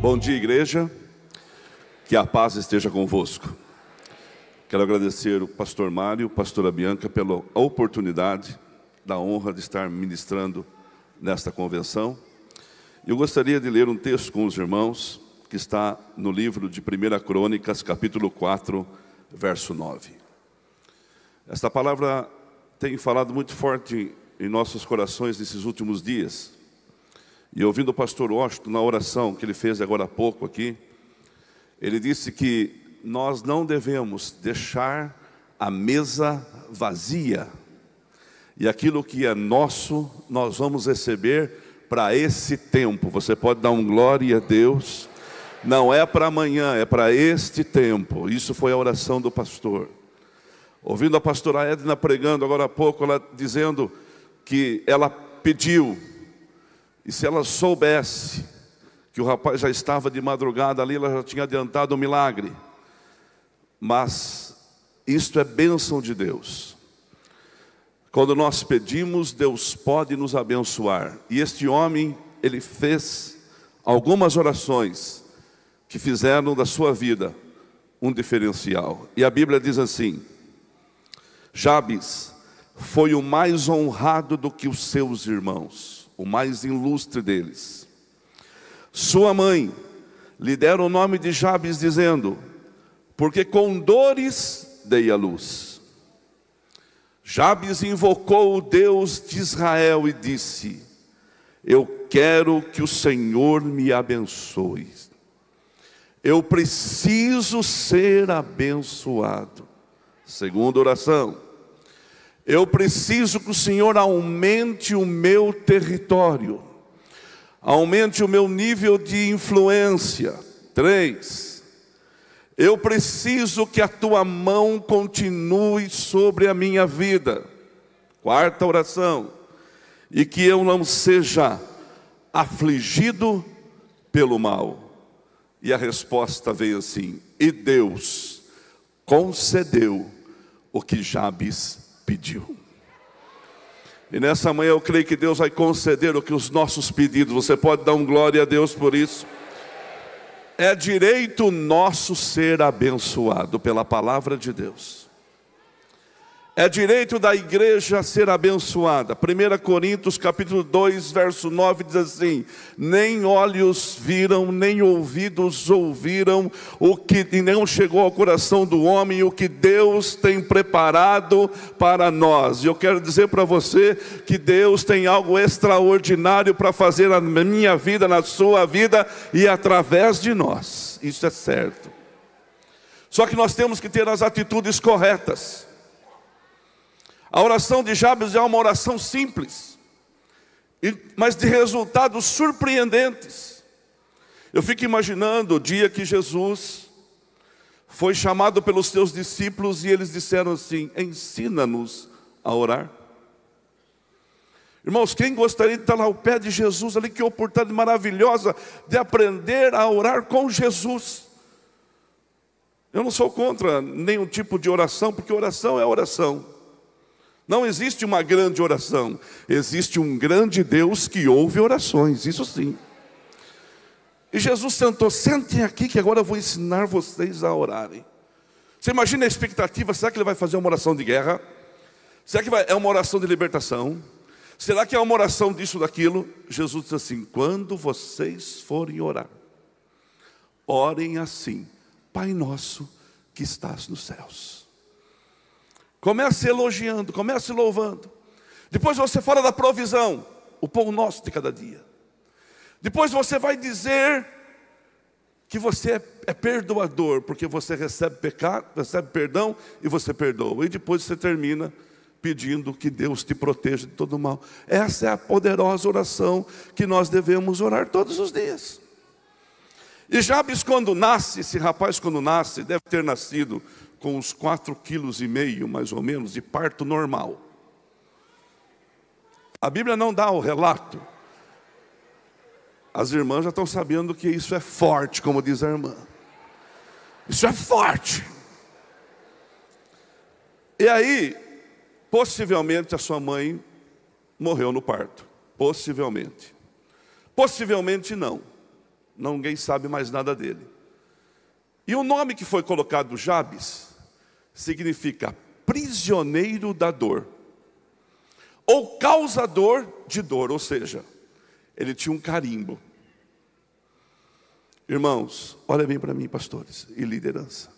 Bom dia, igreja. Que a paz esteja convosco. Quero agradecer o pastor Mário, pastora Bianca, pela oportunidade, da honra de estar ministrando nesta convenção. Eu gostaria de ler um texto com os irmãos, que está no livro de 1 Crônicas, capítulo 4, verso 9. Esta palavra tem falado muito forte em nossos corações nesses últimos dias. E ouvindo o pastor Washington, na oração que ele fez agora há pouco aqui, ele disse que nós não devemos deixar a mesa vazia. E aquilo que é nosso, nós vamos receber para esse tempo. Você pode dar um glória a Deus. Não é para amanhã, é para este tempo. Isso foi a oração do pastor. Ouvindo a pastora Edna pregando agora há pouco, ela dizendo que ela pediu, e se ela soubesse que o rapaz já estava de madrugada ali, ela já tinha adiantado o milagre. Mas isto é bênção de Deus. Quando nós pedimos, Deus pode nos abençoar. E este homem, ele fez algumas orações que fizeram da sua vida um diferencial. E a Bíblia diz assim: Jabes foi o mais honrado do que os seus irmãos, o mais ilustre deles. Sua mãe lhe dera o nome de Jabes, dizendo: porque com dores dei a luz. Jabes invocou o Deus de Israel e disse: eu quero que o Senhor me abençoe. Eu preciso ser abençoado. Segunda oração: eu preciso que o Senhor aumente o meu território, aumente o meu nível de influência. 3, eu preciso que a tua mão continue sobre a minha vida. Quarta oração: e que eu não seja afligido pelo mal. E a resposta veio assim: e Deus concedeu o que Jabes pediu. E nessa manhã eu creio que Deus vai conceder o que os nossos pedidos. Você pode dar um glória a Deus por isso? É direito nosso ser abençoado pela palavra de Deus. É direito da igreja ser abençoada. 1 Coríntios capítulo 2, verso 9 diz assim: nem olhos viram, nem ouvidos ouviram, e não chegou ao coração do homem o que Deus tem preparado para nós. E eu quero dizer para você que Deus tem algo extraordinário para fazer na minha vida, na sua vida e através de nós. Isso é certo. Só que nós temos que ter as atitudes corretas. A oração de Jabes é uma oração simples, mas de resultados surpreendentes. Eu fico imaginando o dia que Jesus foi chamado pelos seus discípulos e eles disseram assim: ensina-nos a orar. Irmãos, quem gostaria de estar lá ao pé de Jesus ali? Que oportunidade maravilhosa de aprender a orar com Jesus. Eu não sou contra nenhum tipo de oração, porque oração é oração. Não existe uma grande oração, existe um grande Deus que ouve orações, isso sim. E Jesus sentou: sentem aqui que agora eu vou ensinar vocês a orarem. Você imagina a expectativa: será que ele vai fazer uma oração de guerra? Será que é uma oração de libertação? Será que é uma oração disso, daquilo? Jesus disse assim: quando vocês forem orar, orem assim: Pai nosso que estás nos céus. Comece elogiando, comece louvando. Depois você fala da provisão, o pão nosso de cada dia. Depois você vai dizer que você é perdoador, porque você recebe pecado, recebe perdão e você perdoa. E depois você termina pedindo que Deus te proteja de todo mal. Essa é a poderosa oração que nós devemos orar todos os dias. E Jabes, quando nasce, esse rapaz quando nasce, deve ter nascido com uns 4,5 kg, mais ou menos, de parto normal. A Bíblia não dá o relato. As irmãs já estão sabendo que isso é forte, como diz a irmã. Isso é forte. E aí, possivelmente a sua mãe morreu no parto. Possivelmente. Possivelmente não. Ninguém sabe mais nada dele. E o nome que foi colocado Jabes significa prisioneiro da dor, ou causador de dor, ou seja, ele tinha um carimbo. Irmãos, olha bem para mim, pastores e liderança.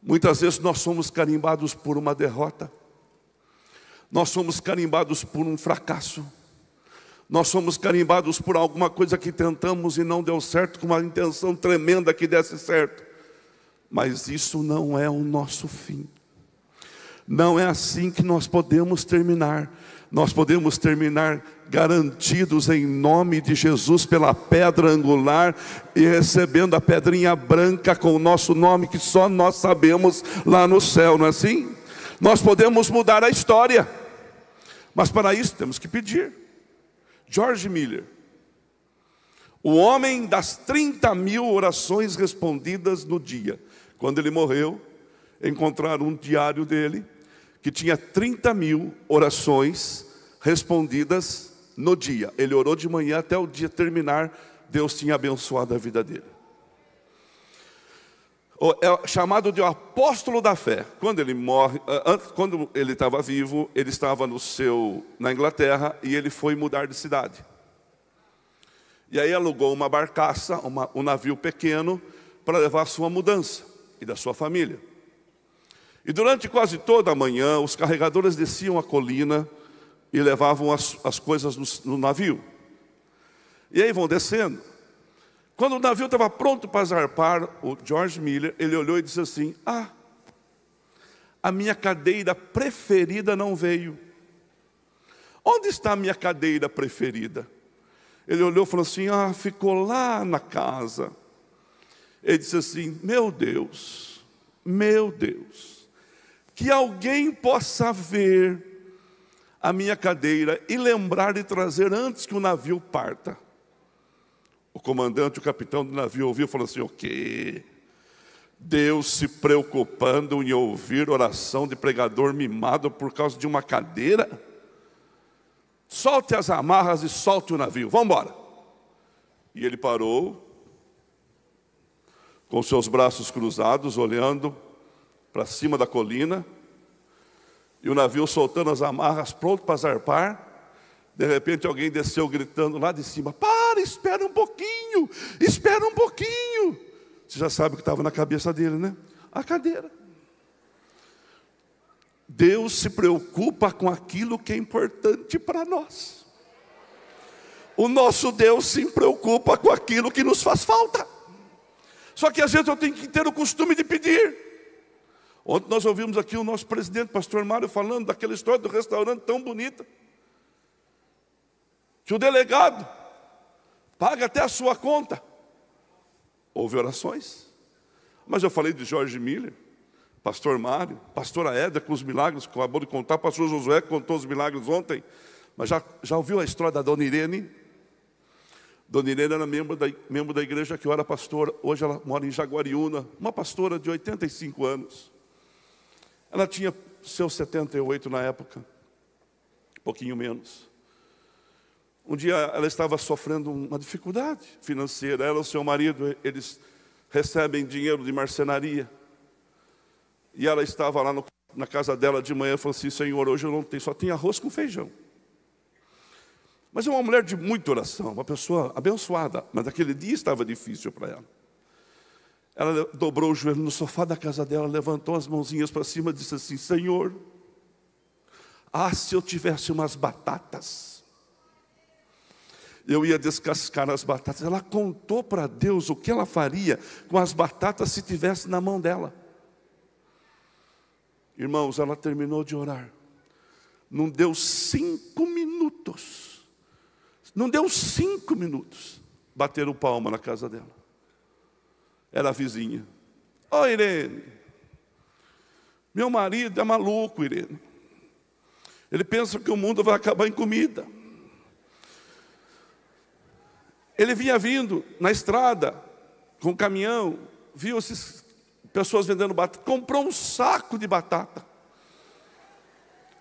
Muitas vezes nós somos carimbados por uma derrota, nós somos carimbados por um fracasso, nós somos carimbados por alguma coisa que tentamos e não deu certo, com uma intenção tremenda que desse certo. Mas isso não é o nosso fim. Não é assim que nós podemos terminar. Nós podemos terminar garantidos em nome de Jesus pela pedra angular e recebendo a pedrinha branca com o nosso nome que só nós sabemos lá no céu, não é assim? Nós podemos mudar a história, mas para isso temos que pedir. George Miller, o homem das 30.000 orações respondidas no dia. Quando ele morreu, encontraram um diário dele que tinha 30.000 orações respondidas no dia. Ele orou de manhã até o dia terminar, Deus tinha abençoado a vida dele. É chamado de apóstolo da fé. Quando ele morre, quando ele estava vivo, ele estava na Inglaterra e ele foi mudar de cidade. E aí alugou uma barcaça, um navio pequeno, para levar a sua mudança e da sua família. E durante quase toda a manhã, os carregadores desciam a colina e levavam as coisas no navio. E aí vão descendo. Quando o navio estava pronto para zarpar, o George Miller, ele olhou e disse assim: a minha cadeira preferida não veio. Onde está a minha cadeira preferida? Ele olhou e falou assim: ficou lá na casa. Ele disse assim: meu Deus, que alguém possa ver a minha cadeira e lembrar de trazer antes que o navio parta. O comandante, o capitão do navio ouviu e falou assim: o quê? Deus se preocupando em ouvir oração de pregador mimado por causa de uma cadeira? Solte as amarras e solte o navio, vamos embora. E ele parou, com seus braços cruzados, olhando para cima da colina, e o navio soltando as amarras, pronto para zarpar. De repente alguém desceu gritando lá de cima: espera um pouquinho, espera um pouquinho. Você já sabe o que estava na cabeça dele, né? A cadeira. Deus se preocupa com aquilo que é importante para nós. O nosso Deus se preocupa com aquilo que nos faz falta. Só que às vezes eu tenho que ter o costume de pedir. Ontem nós ouvimos aqui o nosso presidente, pastor Mário, falando daquela história do restaurante tão bonita, que o delegado paga até a sua conta. Houve orações. Mas eu falei de George Miller, pastor Mário, pastora Éder com os milagres que acabou de contar, pastor Josué que contou os milagres ontem. Mas já ouviu a história da dona Irene? Dona Irene era membro da igreja que eu era pastor. Hoje ela mora em Jaguariúna, uma pastora de 85 anos. Ela tinha seus 78 na época, um pouquinho menos. Um dia ela estava sofrendo uma dificuldade financeira. Ela e o seu marido, eles recebem dinheiro de marcenaria. E ela estava lá na casa dela de manhã e falou assim: Senhor, hoje eu não tenho, só tem arroz com feijão. Mas é uma mulher de muita oração, uma pessoa abençoada. Mas aquele dia estava difícil para ela. Ela dobrou o joelho no sofá da casa dela, levantou as mãozinhas para cima e disse assim: Senhor, se eu tivesse umas batatas, eu ia descascar as batatas. Ela contou para Deus o que ela faria com as batatas se tivesse na mão dela. Irmãos, ela terminou de orar. Não deu 5 minutos. Não deu 5 minutos. Bateram palma na casa dela. Era a vizinha. Irene, meu marido é maluco, Irene. Ele pensa que o mundo vai acabar em comida. Ele vinha vindo na estrada, com o caminhão, viu essas pessoas vendendo batata, comprou um saco de batata.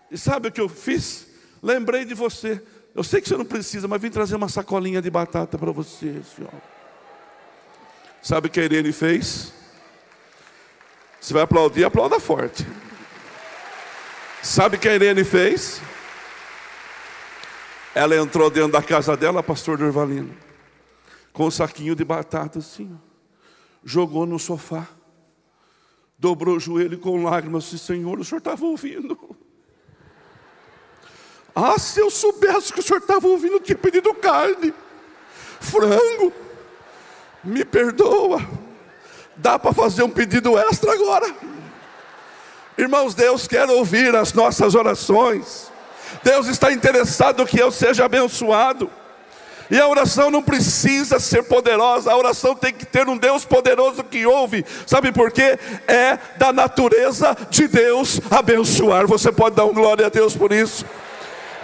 E sabe o que eu fiz? Lembrei de você. Eu sei que você não precisa, mas vim trazer uma sacolinha de batata para você, senhor. Sabe o que a Irene fez? Você vai aplaudir, aplauda forte. Sabe o que a Irene fez? Ela entrou dentro da casa dela, pastor Durvalino, com um saquinho de batata assim, jogou no sofá, dobrou o joelho e com lágrimas disse: Senhor, o senhor estava ouvindo? Ah, se eu soubesse que o senhor estava ouvindo, eu tinha pedido carne, frango, me perdoa, dá para fazer um pedido extra agora? Irmãos, Deus quer ouvir as nossas orações. Deus está interessado que eu seja abençoado. E a oração não precisa ser poderosa, a oração tem que ter um Deus poderoso que ouve. Sabe por quê? É da natureza de Deus abençoar. Você pode dar um glória a Deus por isso?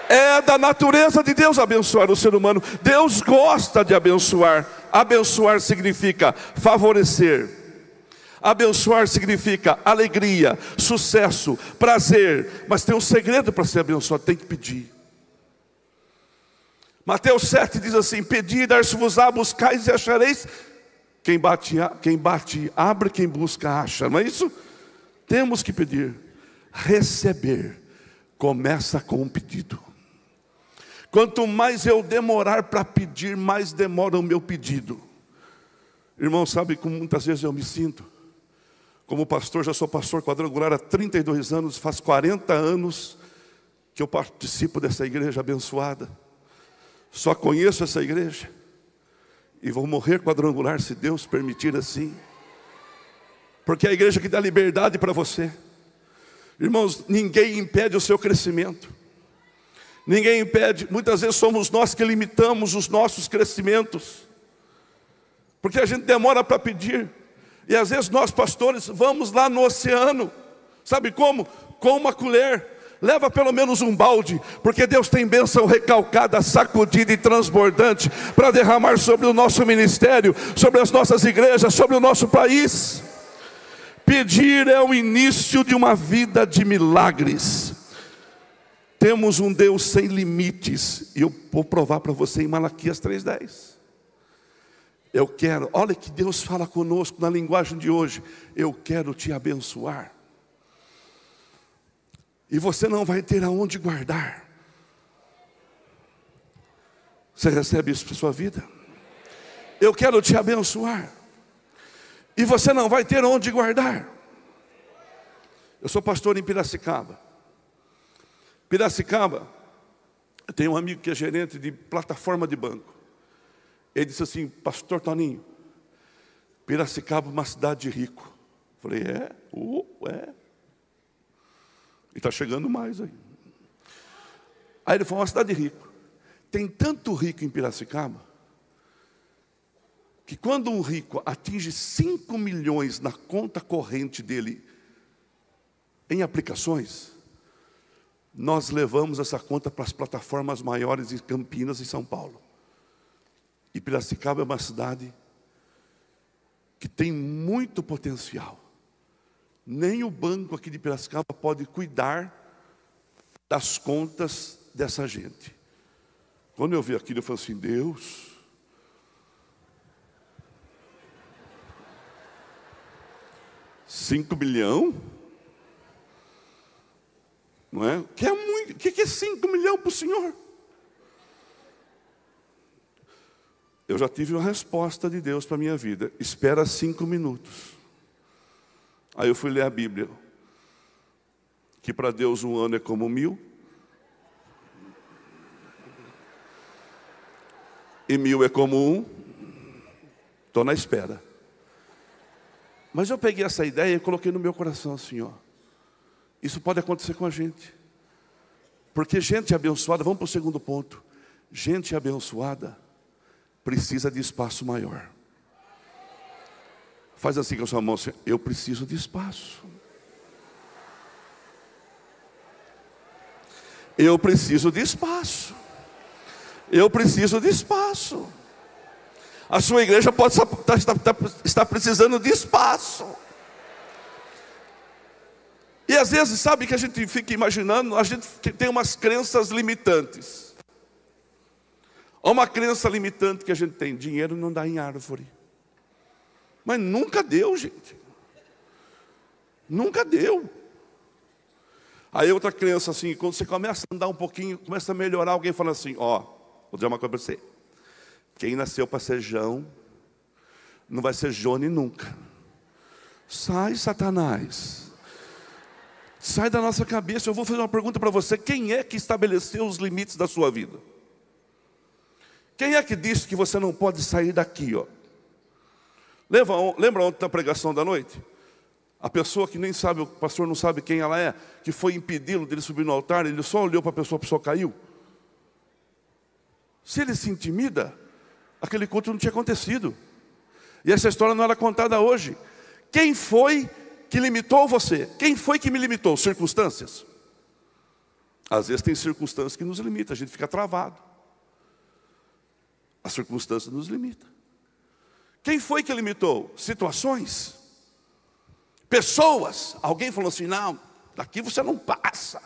É da natureza de Deus abençoar o ser humano. Deus gosta de abençoar. Abençoar significa favorecer. Abençoar significa alegria, sucesso, prazer. Mas tem um segredo para ser abençoado: tem que pedir. Mateus 7 diz assim: pedi e dar-se-vos-á, buscais e achareis. Quem bate abre, quem busca acha. Não é isso? Temos que pedir. Receber começa com um pedido. Quanto mais eu demorar para pedir, mais demora o meu pedido. Irmão, sabe como muitas vezes eu me sinto? Como pastor, já sou pastor quadrangular há 32 anos, faz 40 anos que eu participo dessa igreja abençoada. Só conheço essa igreja e vou morrer quadrangular se Deus permitir assim. Porque é a igreja que dá liberdade para você. Irmãos, ninguém impede o seu crescimento. Ninguém impede. Muitas vezes somos nós que limitamos os nossos crescimentos. Porque a gente demora para pedir. E às vezes nós pastores vamos lá no oceano. Sabe como? Com uma colher. Leva pelo menos um balde. Porque Deus tem bênção recalcada, sacudida e transbordante para derramar sobre o nosso ministério, sobre as nossas igrejas, sobre o nosso país. Pedir é o início de uma vida de milagres. Temos um Deus sem limites. E eu vou provar para você em Malaquias 3:10. Eu quero, olha que Deus fala conosco na linguagem de hoje. Eu quero te abençoar. E você não vai ter aonde guardar. Você recebe isso para a sua vida? Eu quero te abençoar. E você não vai ter onde guardar. Eu sou pastor em Piracicaba. Piracicaba, eu tenho um amigo que é gerente de plataforma de banco. Ele disse assim: pastor Toninho, Piracicaba é uma cidade de rico. Eu falei: é? E está chegando mais aí. Aí ele falou: uma cidade de rico. Tem tanto rico em Piracicaba, que quando um rico atinge 5 milhões na conta corrente dele em aplicações, nós levamos essa conta para as plataformas maiores em Campinas e São Paulo. E Piracicaba é uma cidade que tem muito potencial. Nem o banco aqui de Piracicaba pode cuidar das contas dessa gente. Quando eu vi aquilo, eu falei assim: Deus, 5 milhões? Não é? Que é muito. O que é 5 milhões para o senhor? Eu já tive uma resposta de Deus para a minha vida. Espera 5 minutos. Aí eu fui ler a Bíblia. Que para Deus um ano é como 1000. E 1000 é como 1. Estou na espera. Mas eu peguei essa ideia e coloquei no meu coração assim, ó. Isso pode acontecer com a gente. Porque gente abençoada, vamos para o segundo ponto. Gente abençoada precisa de espaço maior. Faz assim com a sua mão assim: eu preciso de espaço. Eu preciso de espaço. Eu preciso de espaço. A sua igreja pode estar precisando de espaço. E às vezes, sabe que a gente fica imaginando, a gente tem umas crenças limitantes. Há uma crença limitante que a gente tem: dinheiro não dá em árvore. Mas nunca deu, gente. Nunca deu. Aí outra crença assim, quando você começa a andar um pouquinho, começa a melhorar, alguém fala assim: ó, vou dizer uma coisa para você. Quem nasceu para ser João, não vai ser Jone nunca. Sai, Satanás. Sai da nossa cabeça. Eu vou fazer uma pergunta para você: quem é que estabeleceu os limites da sua vida? Quem é que disse que você não pode sair daqui, ó? Lembra ontem da pregação da noite? A pessoa que nem sabe, o pastor não sabe quem ela é, que foi impedi-lo dele subir no altar, ele só olhou para a pessoa caiu. Se ele se intimida, aquele culto não tinha acontecido. E essa história não era contada hoje. Quem foi que limitou você? Quem foi que me limitou? Circunstâncias. Às vezes tem circunstâncias que nos limitam, a gente fica travado. As circunstâncias nos limitam. Quem foi que limitou? Situações. Pessoas. Alguém falou assim: não, daqui você não passa.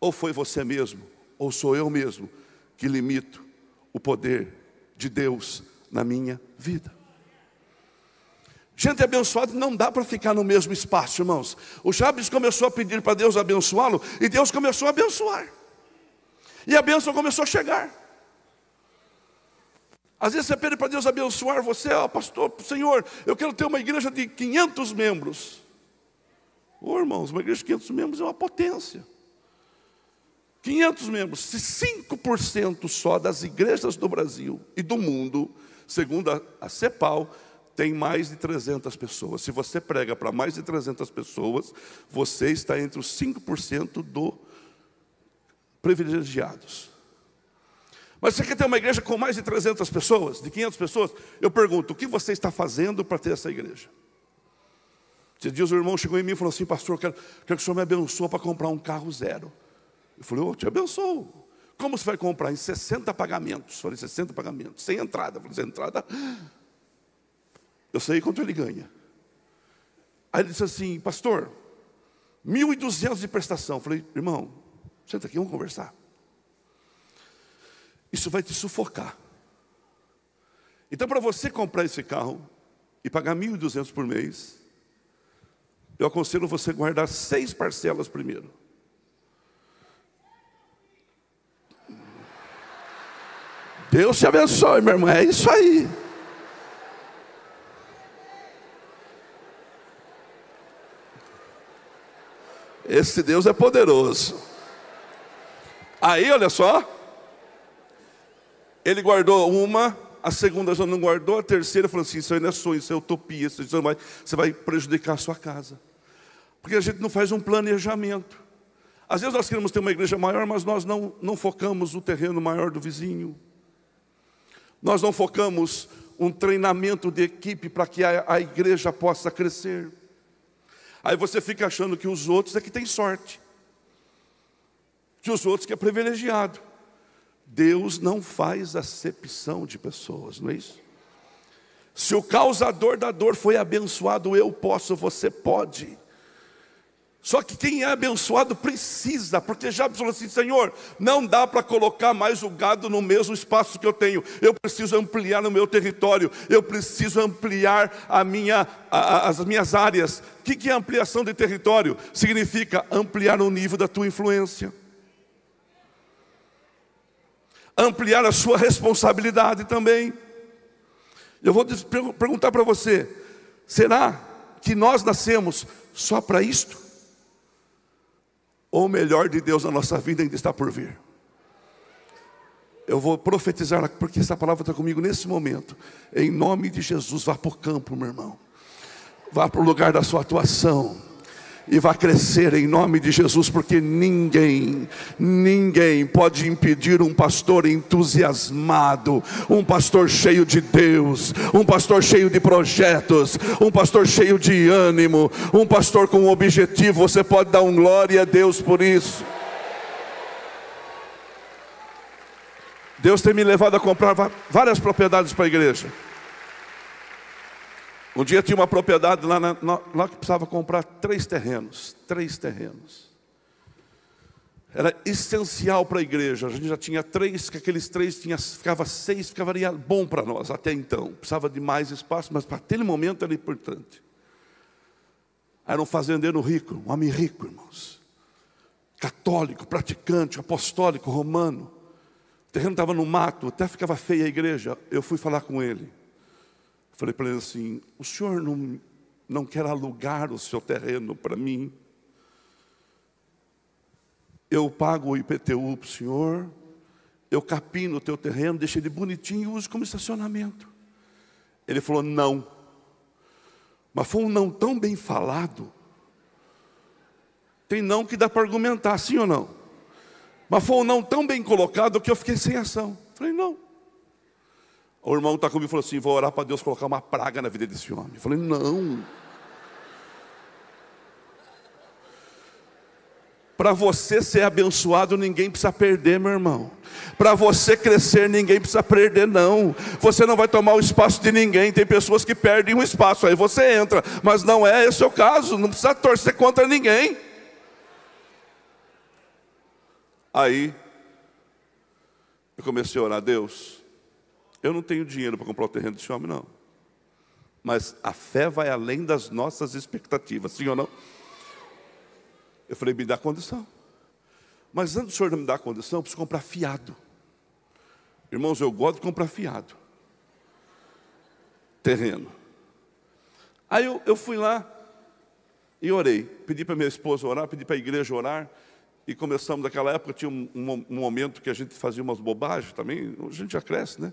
Ou foi você mesmo, ou sou eu mesmo que limito o poder de Deus na minha vida. Gente abençoada não dá para ficar no mesmo espaço, irmãos. O Jabes começou a pedir para Deus abençoá-lo, e Deus começou a abençoar. E a bênção começou a chegar. Às vezes você pede para Deus abençoar você: ó, pastor, Senhor, eu quero ter uma igreja de 500 membros. Ô, irmãos, uma igreja de 500 membros é uma potência. 500 membros, se 5% só das igrejas do Brasil e do mundo, segundo a CEPAL, tem mais de 300 pessoas. Se você prega para mais de 300 pessoas, você está entre os 5% do privilegiados. Mas você quer ter uma igreja com mais de 300 pessoas, de 500 pessoas? Eu pergunto: o que você está fazendo para ter essa igreja? Esses dias o irmão chegou em mim e falou assim: pastor, quero que o senhor me abençoe para comprar um carro zero. Eu falei: eu te abençoo. Como você vai comprar? Em 60 pagamentos. Eu falei: 60 pagamentos, sem entrada. Eu falei: sem entrada, eu sei quanto ele ganha. Aí ele disse assim: pastor, 1.200 de prestação. Eu falei: irmão, senta aqui, vamos conversar. Isso vai te sufocar. Então, para você comprar esse carro e pagar 1.200 por mês, eu aconselho você guardar 6 parcelas primeiro. Deus te abençoe, meu irmão. É isso aí. Esse Deus é poderoso. Aí, olha só. Ele guardou uma, a segunda já não guardou, a terceira falou assim: isso aí não é sonho, isso é utopia, você vai prejudicar a sua casa. Porque a gente não faz um planejamento. Às vezes nós queremos ter uma igreja maior, mas nós não focamos o terreno maior do vizinho. Nós não focamos um treinamento de equipe para que a igreja possa crescer. Aí você fica achando que os outros é que tem sorte, que os outros que é privilegiado. Deus não faz acepção de pessoas, não é isso? Se o causador da dor foi abençoado, eu posso, você pode. Só que quem é abençoado precisa, porque já falou assim: Senhor, não dá para colocar mais o gado no mesmo espaço que eu tenho. Eu preciso ampliar o meu território. Eu preciso ampliar as minhas áreas. O que é ampliação de território? Significa ampliar o nível da tua influência. Ampliar a sua responsabilidade também. Eu vou perguntar para você: será que nós nascemos só para isto? Ou o melhor de Deus na nossa vida ainda está por vir? Eu vou profetizar, porque essa palavra está comigo nesse momento. Em nome de Jesus, vá para o campo, meu irmão. Vá para o lugar da sua atuação. E vai crescer em nome de Jesus, porque ninguém pode impedir um pastor entusiasmado, um pastor cheio de Deus, um pastor cheio de projetos, um pastor cheio de ânimo, um pastor com um objetivo. Você pode dar um glória a Deus por isso. Deus tem me levado a comprar várias propriedades para a igreja. Um dia tinha uma propriedade lá que precisava comprar 3 terrenos. Era essencial para a igreja. A gente já tinha 3, que aqueles 3 ficava 6, ficaria bom para nós até então. Precisava de mais espaço, mas para aquele momento era importante. Era um fazendeiro rico, um homem rico, irmãos. Católico, praticante, apostólico, romano. O terreno estava no mato, até ficava feia a igreja. Eu fui falar com ele. Falei para ele assim: o senhor não quer alugar o seu terreno para mim? Eu pago o IPTU para o senhor, eu capino o teu terreno, deixo ele bonitinho e uso como estacionamento. Ele falou: não. Mas foi um não tão bem falado. Tem não que dá para argumentar, sim ou não? Mas foi um não tão bem colocado que eu fiquei sem ação. Falei: não. O irmão está comigo e falou assim: vou orar para Deus colocar uma praga na vida desse homem. Eu falei: não. Para você ser abençoado, ninguém precisa perder, meu irmão. Para você crescer, ninguém precisa perder, não. Você não vai tomar o espaço de ninguém. Tem pessoas que perdem um espaço, aí você entra. Mas não é esse o caso, não precisa torcer contra ninguém. Aí, eu comecei a orar: Deus, eu não tenho dinheiro para comprar o terreno desse homem, não. Mas a fé vai além das nossas expectativas, sim ou não? Eu falei: me dá condição. Mas antes do senhor me dar condição, eu preciso comprar fiado. Irmãos, eu gosto de comprar fiado. Terreno. Aí eu fui lá e orei. Pedi para minha esposa orar, pedi para a igreja orar. E começamos, naquela época, tinha um momento que a gente fazia umas bobagens também. A gente já cresce, né?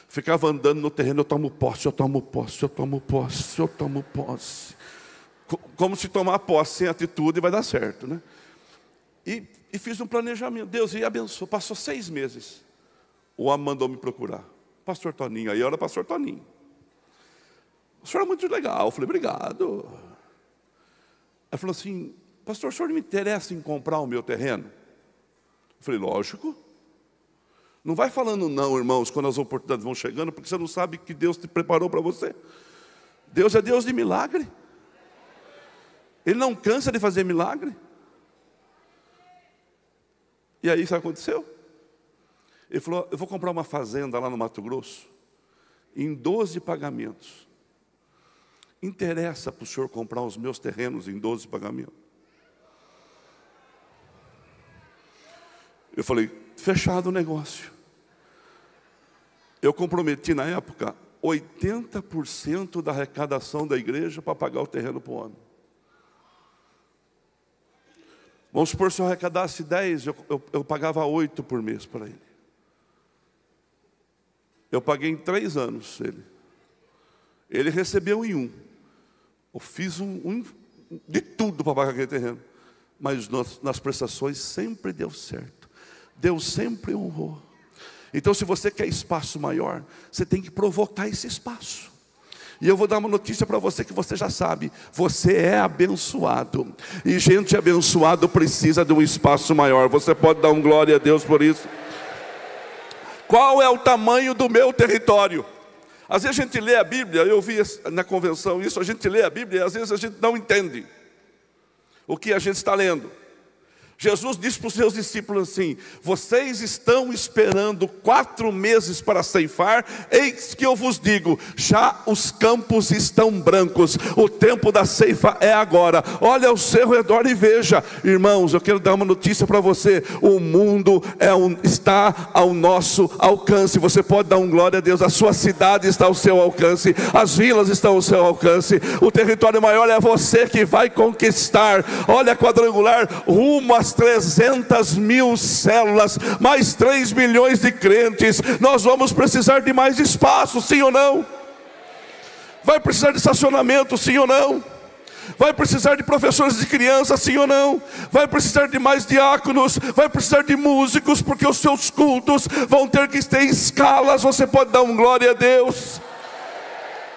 Ficava andando no terreno: eu tomo posse, eu tomo posse, eu tomo posse, eu tomo posse. Como se tomar posse sem atitude vai dar certo, né? E fiz um planejamento. Deus ia abençoar. Passou 6 meses. O homem mandou me procurar: pastor Toninho. Aí era pastor Toninho. O senhor é muito legal. Eu falei: obrigado. Ele falou assim: pastor, o senhor não me interessa em comprar o meu terreno? Eu falei: lógico. Não vai falando não, irmãos, quando as oportunidades vão chegando, porque você não sabe que Deus te preparou para você. Deus é Deus de milagre. Ele não cansa de fazer milagre. E aí, sabe o que aconteceu? Ele falou: eu vou comprar uma fazenda lá no Mato Grosso, em 12 pagamentos. Interessa para o senhor comprar os meus terrenos em 12 pagamentos? Eu falei: fechado o negócio. Eu comprometi na época 80% da arrecadação da igreja para pagar o terreno para o homem. Vamos supor, se eu arrecadasse 10, eu pagava 8 por mês para ele. Eu paguei em 3 anos ele. Ele recebeu em 1. Eu fiz de tudo para pagar aquele terreno. Mas nas prestações sempre deu certo. Deus sempre honrou. Então, se você quer espaço maior, você tem que provocar esse espaço. E eu vou dar uma notícia para você que você já sabe: você é abençoado. E gente abençoada precisa de um espaço maior. Você pode dar glória a Deus por isso? Qual é o tamanho do meu território? Às vezes a gente lê a Bíblia, eu vi na convenção isso, a gente lê a Bíblia e às vezes a gente não entende o que a gente está lendo. Jesus disse para os seus discípulos assim: vocês estão esperando 4 meses para ceifar? Eis que eu vos digo, já os campos estão brancos, o tempo da ceifa é agora. Olha ao seu redor e veja. Irmãos, eu quero dar uma notícia para você: o mundo está ao nosso alcance. Você pode dar glória a Deus. A sua cidade está ao seu alcance, as vilas estão ao seu alcance. O território maior é você que vai conquistar. Olha, Quadrangular, rumo às 300 mil células, mais 3 milhões de crentes. Nós vamos precisar de mais espaço, sim ou não? Vai precisar de estacionamento, sim ou não? Vai precisar de professores de criança, sim ou não? Vai precisar de mais diáconos, vai precisar de músicos, porque os seus cultos vão ter que ter escalas. Você pode dar glória a Deus?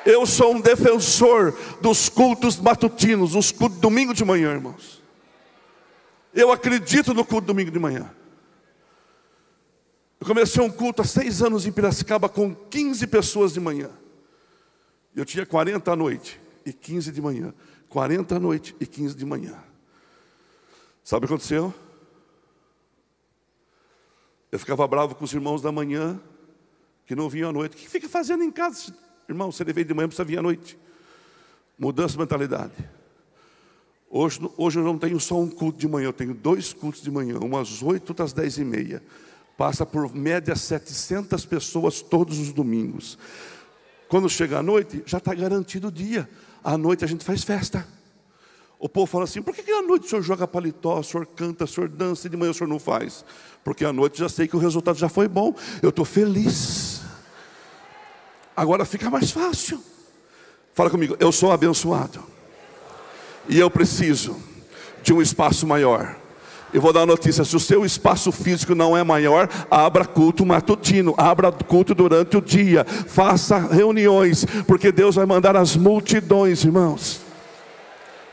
Eu sou um defensor dos cultos matutinos, os cultos domingo de manhã, irmãos. Eu acredito no culto domingo de manhã. Eu comecei um culto há 6 anos em Piracicaba com 15 pessoas de manhã. Eu tinha 40 à noite e 15 de manhã. 40 à noite e 15 de manhã. Sabe o que aconteceu? Eu ficava bravo com os irmãos da manhã, que não vinham à noite. O que fica fazendo em casa? Irmão, se ele veio de manhã, precisa vir à noite. Mudança de mentalidade. Hoje eu não tenho só um culto de manhã, eu tenho 2 cultos de manhã, umas 8, outras 10h30. Passa por média 700 pessoas todos os domingos. Quando chega a noite, já está garantido o dia. À noite a gente faz festa. O povo fala assim, por que à noite o senhor joga paletó, o senhor canta, o senhor dança e de manhã o senhor não faz? Porque à noite já sei que o resultado já foi bom, eu estou feliz. Agora fica mais fácil. Fala comigo, eu sou abençoado. E eu preciso de um espaço maior. Eu vou dar uma notícia, se o seu espaço físico não é maior, abra culto matutino, abra culto durante o dia, faça reuniões, porque Deus vai mandar as multidões, irmãos.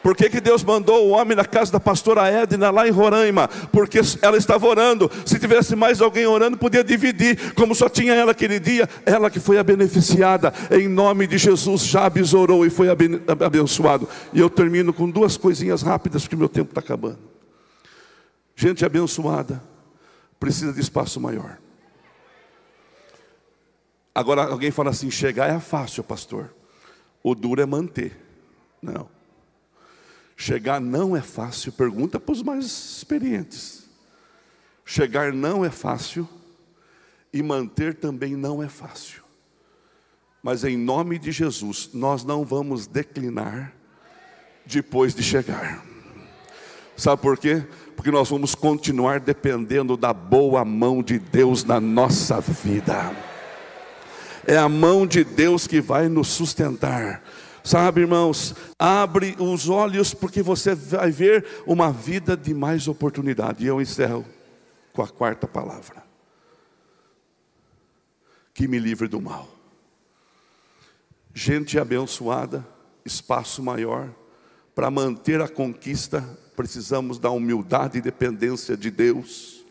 Por que Deus mandou o homem na casa da pastora Edna, lá em Roraima? Porque ela estava orando. Se tivesse mais alguém orando, podia dividir. Como só tinha ela aquele dia, ela que foi a beneficiada. Em nome de Jesus, Jabes orou e foi abençoado. E eu termino com 2 coisinhas rápidas, porque meu tempo está acabando. Gente abençoada precisa de espaço maior. Agora alguém fala assim, chegar é fácil, pastor. O duro é manter. Não. Chegar não é fácil, pergunta para os mais experientes. Chegar não é fácil e manter também não é fácil. Mas em nome de Jesus, nós não vamos declinar depois de chegar. Sabe por quê? Porque nós vamos continuar dependendo da boa mão de Deus na nossa vida. É a mão de Deus que vai nos sustentar. Sabe, irmãos, abre os olhos porque você vai ver uma vida de mais oportunidade. E eu encerro com a 4ª palavra. Que me livre do mal. Gente abençoada, espaço maior. Para manter a conquista, precisamos da humildade e dependência de Deus.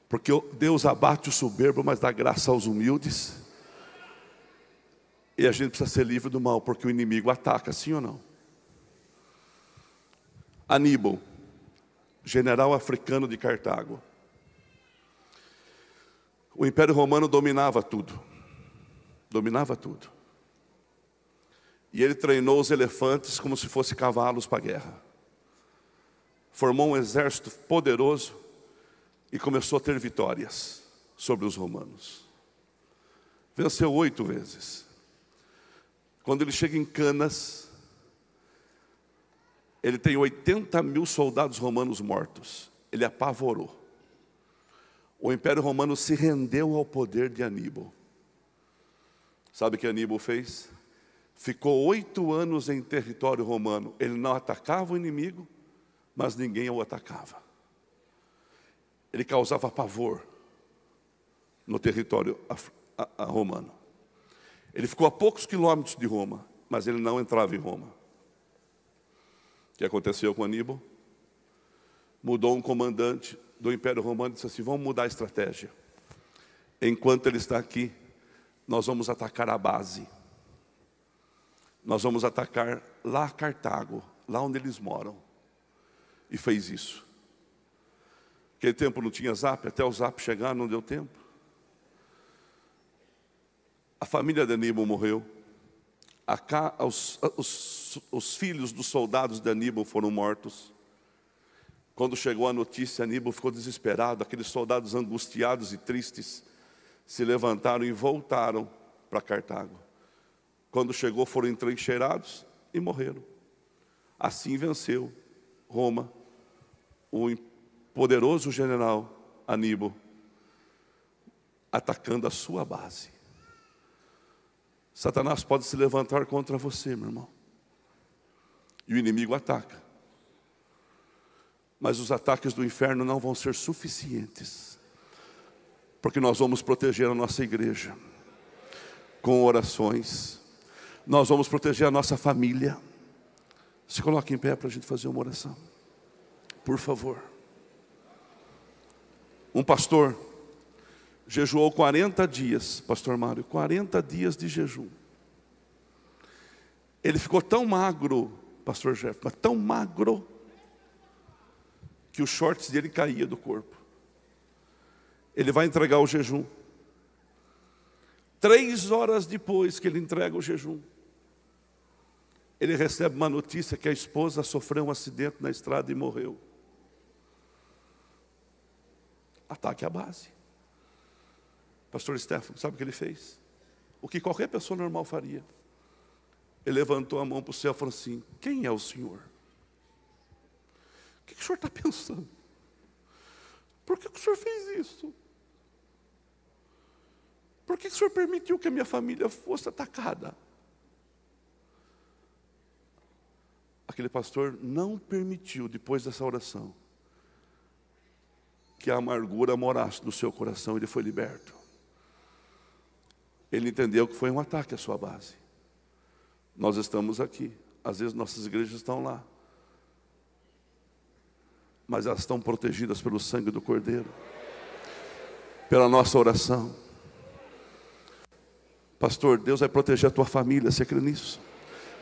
Porque Deus abate o soberbo, mas dá graça aos humildes. E a gente precisa ser livre do mal, porque o inimigo ataca, sim ou não? Aníbal, general africano de Cartago. O Império Romano dominava tudo. Dominava tudo. E ele treinou os elefantes como se fossem cavalos para a guerra. Formou um exército poderoso e começou a ter vitórias sobre os romanos. Venceu 8 vezes. Quando ele chega em Canas, ele tem 80.000 soldados romanos mortos. Ele apavorou. O Império Romano se rendeu ao poder de Aníbal. Sabe o que Aníbal fez? Ficou 8 anos em território romano. Ele não atacava o inimigo, mas ninguém o atacava. Ele causava pavor no território romano. Ele ficou a poucos quilômetros de Roma, mas ele não entrava em Roma. O que aconteceu com Aníbal? Mudou um comandante do Império Romano e disse assim, vamos mudar a estratégia. Enquanto ele está aqui, nós vamos atacar a base. Nós vamos atacar lá Cartago, lá onde eles moram. E fez isso. Aquele tempo não tinha zap, até o zap chegar não deu tempo. A família de Aníbal morreu. Os filhos dos soldados de Aníbal foram mortos. Quando chegou a notícia, Aníbal ficou desesperado. Aqueles soldados angustiados e tristes se levantaram e voltaram para Cartago. Quando chegou, foram entrincheirados e morreram. Assim venceu Roma, o poderoso general Aníbal, atacando a sua base. Satanás pode se levantar contra você, meu irmão. E o inimigo ataca. Mas os ataques do inferno não vão ser suficientes. Porque nós vamos proteger a nossa igreja com orações. Nós vamos proteger a nossa família. Se coloque em pé para a gente fazer uma oração. Por favor. Um pastor jejuou 40 dias, pastor Mário, 40 dias de jejum. Ele ficou tão magro, pastor Jeff, mas tão magro, que os shorts dele caíam do corpo. ele vai entregar o jejum. 3 horas depois que ele entrega o jejum, ele recebe uma notícia que a esposa sofreu um acidente na estrada e morreu. Ataque à base. Pastor Stefano, sabe o que ele fez? O que qualquer pessoa normal faria. Ele levantou a mão para o céu e falou assim: quem é o Senhor? O que o Senhor está pensando? Por que o Senhor fez isso? Por que o Senhor permitiu que a minha família fosse atacada? Aquele pastor não permitiu, depois dessa oração, que a amargura morasse no seu coração. Ele foi liberto. Ele entendeu que foi um ataque à sua base. Nós estamos aqui, às vezes nossas igrejas estão lá, mas elas estão protegidas pelo sangue do Cordeiro, pela nossa oração. Pastor, Deus vai proteger a tua família, você crê nisso?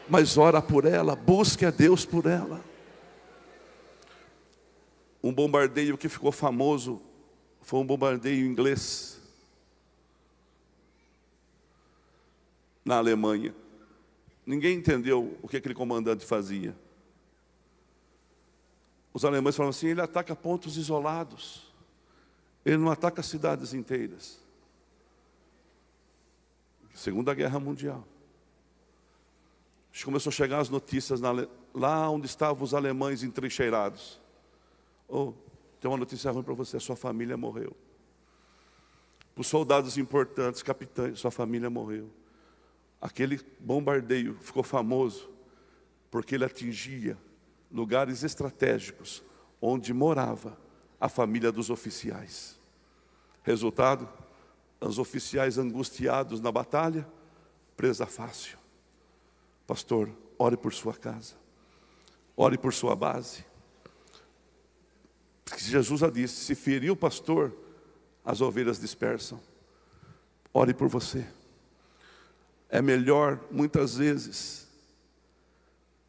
Mas ora por ela, busque a Deus por ela. Um bombardeio que ficou famoso foi um bombardeio inglês na Alemanha. Ninguém entendeu o que aquele comandante fazia. Os alemães falavam assim: ele ataca pontos isolados, ele não ataca cidades inteiras. Segunda Guerra Mundial, começou a chegar as notícias lá onde estavam os alemães entrincheirados. Oh, tem uma notícia ruim para você: sua família morreu. Para os soldados importantes, capitães, sua família morreu. Aquele bombardeio ficou famoso porque ele atingia lugares estratégicos onde morava a família dos oficiais. Resultado, os oficiais angustiados na batalha, presa fácil. Pastor, ore por sua casa, ore por sua base. Porque Jesus já disse: se ferir o pastor, as ovelhas dispersam. Ore por você. É melhor, muitas vezes,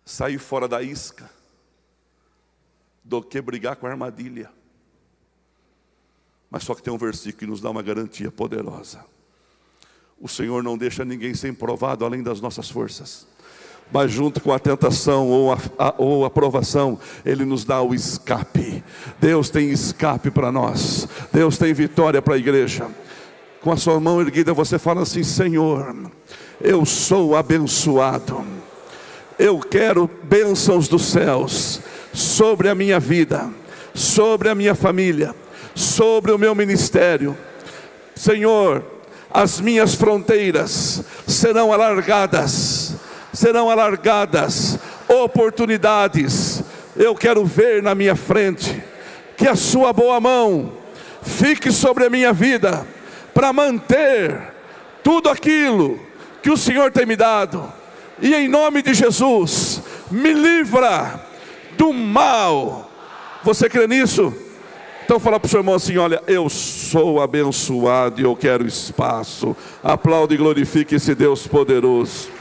sair fora da isca do que brigar com a armadilha. Mas só que tem um versículo que nos dá uma garantia poderosa. O Senhor não deixa ninguém ser provado além das nossas forças, mas junto com a tentação ou a provação, Ele nos dá o escape. Deus tem escape para nós. Deus tem vitória para a igreja. Com a sua mão erguida você fala assim: Senhor, eu sou abençoado. Eu quero bênçãos dos céus sobre a minha vida, sobre a minha família, sobre o meu ministério. Senhor, as minhas fronteiras serão alargadas, oportunidades eu quero ver na minha frente. Que a sua boa mão fique sobre a minha vida, para manter tudo aquilo que o Senhor tem me dado. E em nome de Jesus, me livra do mal. Você crê nisso? Então fala para o seu irmão assim: olha, eu sou abençoado e eu quero espaço. Aplaude e glorifique esse Deus poderoso.